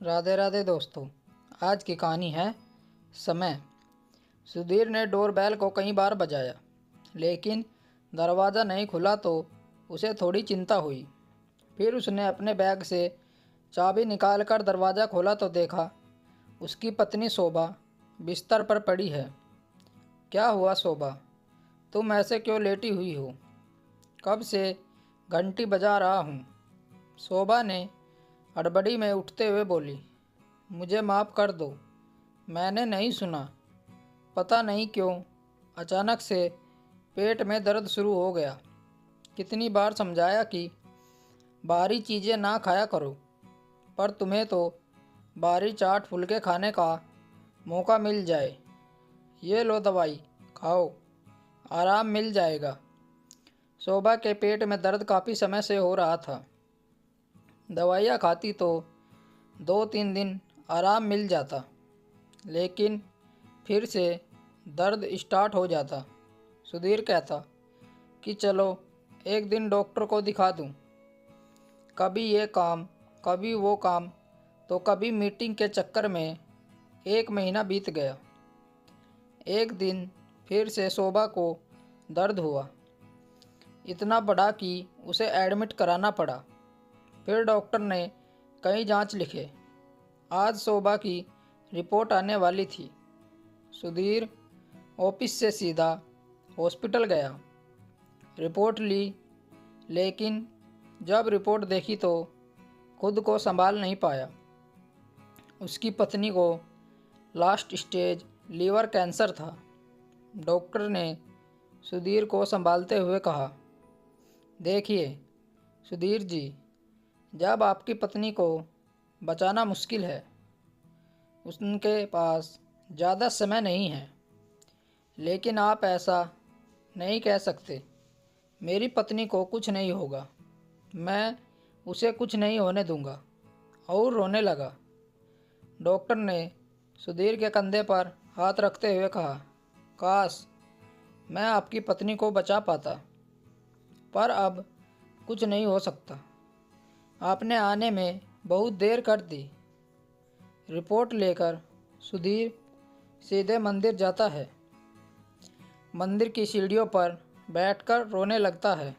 राधे राधे दोस्तों। आज की कहानी है समय। सुधीर ने डोरबेल को कई बार बजाया, लेकिन दरवाज़ा नहीं खुला तो उसे थोड़ी चिंता हुई। फिर उसने अपने बैग से चाबी निकालकर दरवाज़ा खोला तो देखा उसकी पत्नी शोभा बिस्तर पर पड़ी है। क्या हुआ शोभा, तुम ऐसे क्यों लेटी हुई हो? कब से घंटी बजा रहा हूँ। शोभा ने हड़बड़ी में उठते हुए बोली, मुझे माफ़ कर दो, मैंने नहीं सुना। पता नहीं क्यों अचानक से पेट में दर्द शुरू हो गया। कितनी बार समझाया कि बाहरी चीज़ें ना खाया करो, पर तुम्हें तो बाहरी चाट फुलके खाने का मौका मिल जाए। ये लो दवाई खाओ, आराम मिल जाएगा। शोभा के पेट में दर्द काफ़ी समय से हो रहा था। दवाइयाँ खाती तो 2-3 दिन आराम मिल जाता, लेकिन फिर से दर्द स्टार्ट हो जाता। सुधीर कहता कि चलो एक दिन डॉक्टर को दिखा दूं। कभी ये काम, कभी वो काम, तो कभी मीटिंग के चक्कर में 1 महीना बीत गया। एक दिन फिर से शोभा को दर्द हुआ, इतना बड़ा कि उसे एडमिट कराना पड़ा। फिर डॉक्टर ने कई जांच लिखे। आज शोभा की रिपोर्ट आने वाली थी। सुधीर ऑफिस से सीधा हॉस्पिटल गया। रिपोर्ट ली, लेकिन जब रिपोर्ट देखी तो खुद को संभाल नहीं पाया। उसकी पत्नी को लास्ट स्टेज लीवर कैंसर था। डॉक्टर ने सुधीर को संभालते हुए कहा, देखिए सुधीर जी, जब आपकी पत्नी को बचाना मुश्किल है, उनके पास ज़्यादा समय नहीं है, लेकिन आप ऐसा नहीं कह सकते। मेरी पत्नी को कुछ नहीं होगा, मैं उसे कुछ नहीं होने दूंगा। और रोने लगा। डॉक्टर ने सुधीर के कंधे पर हाथ रखते हुए कहा, काश मैं आपकी पत्नी को बचा पाता, पर अब कुछ नहीं हो सकता। आपने आने में बहुत देर कर दी। रिपोर्ट लेकर सुधीर सीधे मंदिर जाता है। मंदिर की सीढ़ियों पर बैठकर रोने लगता है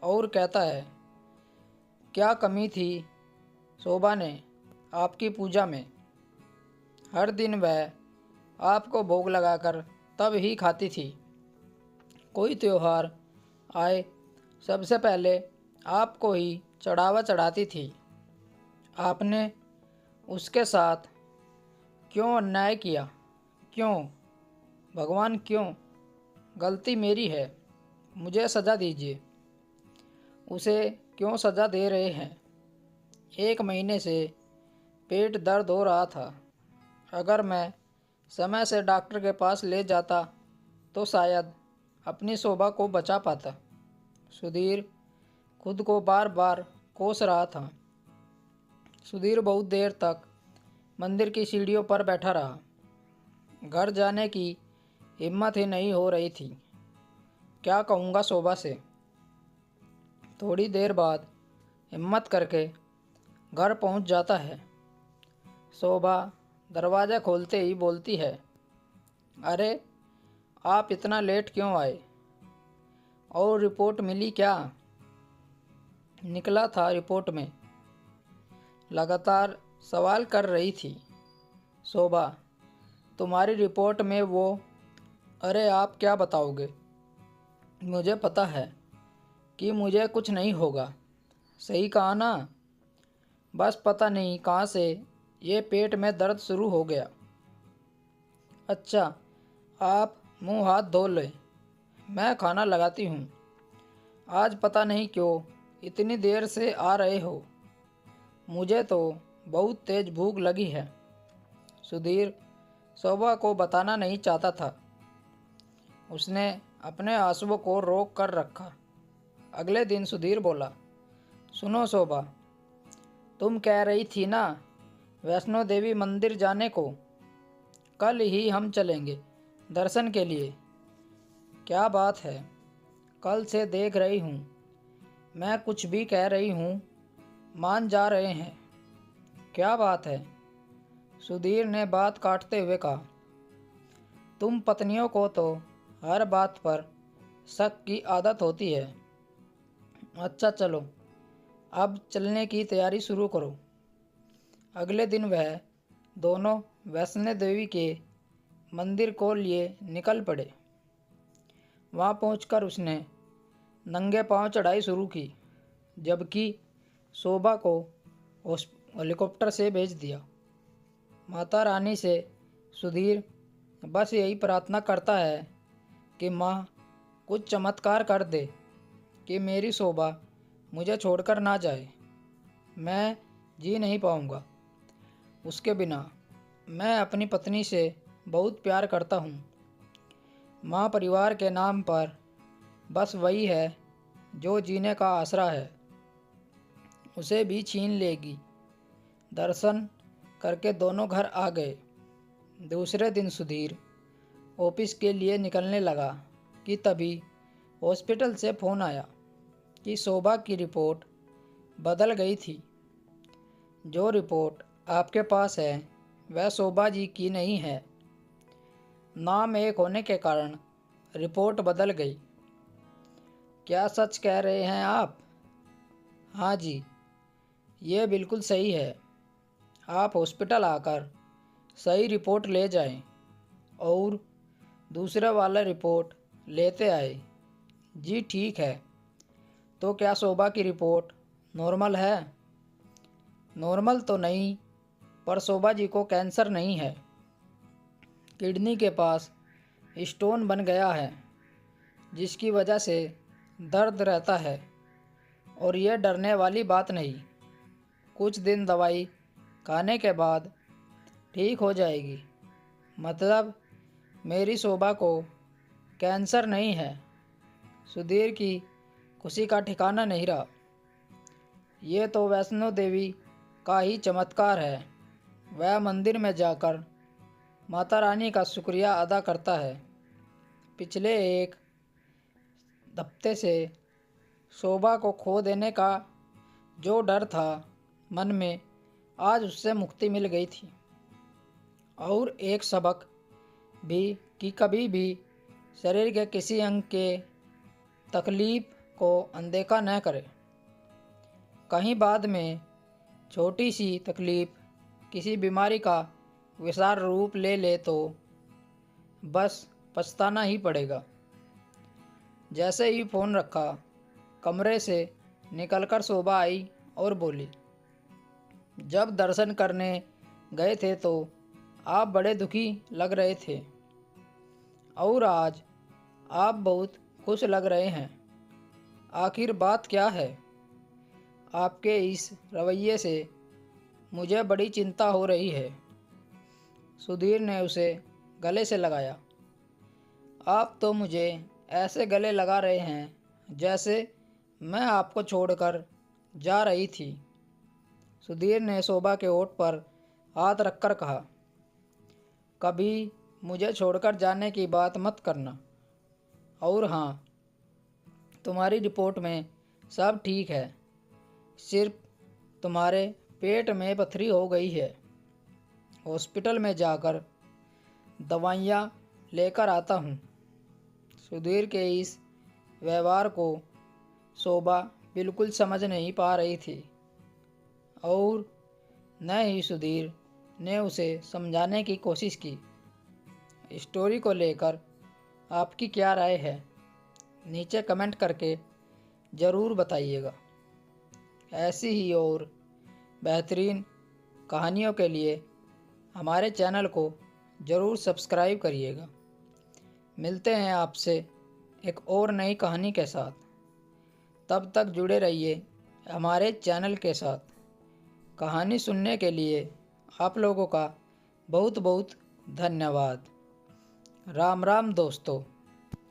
और कहता है, क्या कमी थी शोभा ने आपकी पूजा में। हर दिन वह आपको भोग लगाकर तब ही खाती थी। कोई त्योहार आए सबसे पहले आपको ही चढ़ावा चढ़ाती थी। आपने उसके साथ क्यों अन्याय किया? क्यों भगवान, क्यों? गलती मेरी है, मुझे सज़ा दीजिए। उसे क्यों सज़ा दे रहे हैं? 1 महीने से पेट दर्द हो रहा था। अगर मैं समय से डॉक्टर के पास ले जाता तो शायद अपनी शोभा को बचा पाता। सुधीर खुद को बार बार कोस रहा था। सुधीर बहुत देर तक मंदिर की सीढ़ियों पर बैठा रहा। घर जाने की हिम्मत ही नहीं हो रही थी। क्या कहूँगा शोभा से? थोड़ी देर बाद हिम्मत करके घर पहुँच जाता है। शोभा दरवाज़ा खोलते ही बोलती है, अरे आप इतना लेट क्यों आए? और रिपोर्ट मिली क्या? निकला था रिपोर्ट में? लगातार सवाल कर रही थी। शोभा, तुम्हारी रिपोर्ट में वो? अरे आप क्या बताओगे? मुझे पता है कि मुझे कुछ नहीं होगा। सही कहा ना? बस पता नहीं कहाँ से ये पेट में दर्द शुरू हो गया। अच्छा, आप मुंह हाथ धो लें, मैं खाना लगाती हूँ। आज पता नहीं क्यों इतनी देर से आ रहे हो। मुझे तो बहुत तेज भूख लगी है। सुधीर शोभा को बताना नहीं चाहता था। उसने अपने आंसुओं को रोक कर रखा। अगले दिन सुधीर बोला, सुनो शोभा, तुम कह रही थी ना वैष्णो देवी मंदिर जाने को, कल ही हम चलेंगे दर्शन के लिए। क्या बात है, कल से देख रही हूँ मैं कुछ भी कह रही हूँ मान जा रहे हैं। क्या बात है? सुधीर ने बात काटते हुए कहा। तुम पत्नियों को तो हर बात पर शक की आदत होती है। अच्छा चलो, अब चलने की तैयारी शुरू करो। अगले दिन वह दोनों वैष्णो देवी के मंदिर को लिए निकल पड़े। वहाँ पहुंचकर उसने नंगे पांव चढ़ाई शुरू की, जबकि शोभा को हेलीकॉप्टर से भेज दिया। माता रानी से सुधीर बस यही प्रार्थना करता है कि माँ कुछ चमत्कार कर दे कि मेरी शोभा मुझे छोड़कर ना जाए। मैं जी नहीं पाऊँगा उसके बिना। मैं अपनी पत्नी से बहुत प्यार करता हूँ। माँ परिवार के नाम पर बस वही है जो जीने का आसरा है, उसे भी छीन लेगी। दर्शन करके दोनों घर आ गए। दूसरे दिन सुधीर ऑफिस के लिए निकलने लगा कि तभी हॉस्पिटल से फ़ोन आया कि शोभा की रिपोर्ट बदल गई थी। जो रिपोर्ट आपके पास है वह शोभा जी की नहीं है। नाम एक होने के कारण रिपोर्ट बदल गई। क्या सच कह रहे हैं आप? हाँ जी, ये बिल्कुल सही है। आप हॉस्पिटल आकर सही रिपोर्ट ले जाएं और दूसरे वाला रिपोर्ट लेते आए। जी ठीक है। तो क्या शोभा की रिपोर्ट नॉर्मल है? नॉर्मल तो नहीं, पर शोभा जी को कैंसर नहीं है। किडनी के पास स्टोन बन गया है, जिसकी वजह से दर्द रहता है, और यह डरने वाली बात नहीं। कुछ दिन दवाई खाने के बाद ठीक हो जाएगी। मतलब मेरी शोभा को कैंसर नहीं है। सुधीर की खुशी का ठिकाना नहीं रहा। ये तो वैष्णो देवी का ही चमत्कार है। वह मंदिर में जाकर माता रानी का शुक्रिया अदा करता है। पिछले एक हफ्ते से शोभा को खो देने का जो डर था मन में, आज उससे मुक्ति मिल गई थी। और एक सबक भी कि कभी भी शरीर के किसी अंग के तकलीफ को अनदेखा न करें। कहीं बाद में छोटी सी तकलीफ किसी बीमारी का विशाल रूप ले ले तो बस पछताना ही पड़ेगा। जैसे ही फ़ोन रखा, कमरे से निकलकर शोभा आई और बोली, जब दर्शन करने गए थे तो आप बड़े दुखी लग रहे थे, और आज आप बहुत खुश लग रहे हैं। आखिर बात क्या है? आपके इस रवैये से मुझे बड़ी चिंता हो रही है। सुधीर ने उसे गले से लगाया। आप तो मुझे ऐसे गले लगा रहे हैं जैसे मैं आपको छोड़कर जा रही थी। सुधीर ने शोभा के होठ पर हाथ रखकर कहा, कभी मुझे छोड़कर जाने की बात मत करना। और हाँ, तुम्हारी रिपोर्ट में सब ठीक है, सिर्फ तुम्हारे पेट में पथरी हो गई है। हॉस्पिटल में जाकर दवाइयाँ लेकर आता हूँ। सुधीर के इस व्यवहार को शोभा बिल्कुल समझ नहीं पा रही थी, और न ही सुधीर ने उसे समझाने की कोशिश की। स्टोरी को लेकर आपकी क्या राय है? नीचे कमेंट करके ज़रूर बताइएगा। ऐसी ही और बेहतरीन कहानियों के लिए हमारे चैनल को ज़रूर सब्सक्राइब करिएगा। मिलते हैं आपसे एक और नई कहानी के साथ। तब तक जुड़े रहिए हमारे चैनल के साथ। कहानी सुनने के लिए आप लोगों का बहुत बहुत धन्यवाद। राम राम दोस्तों।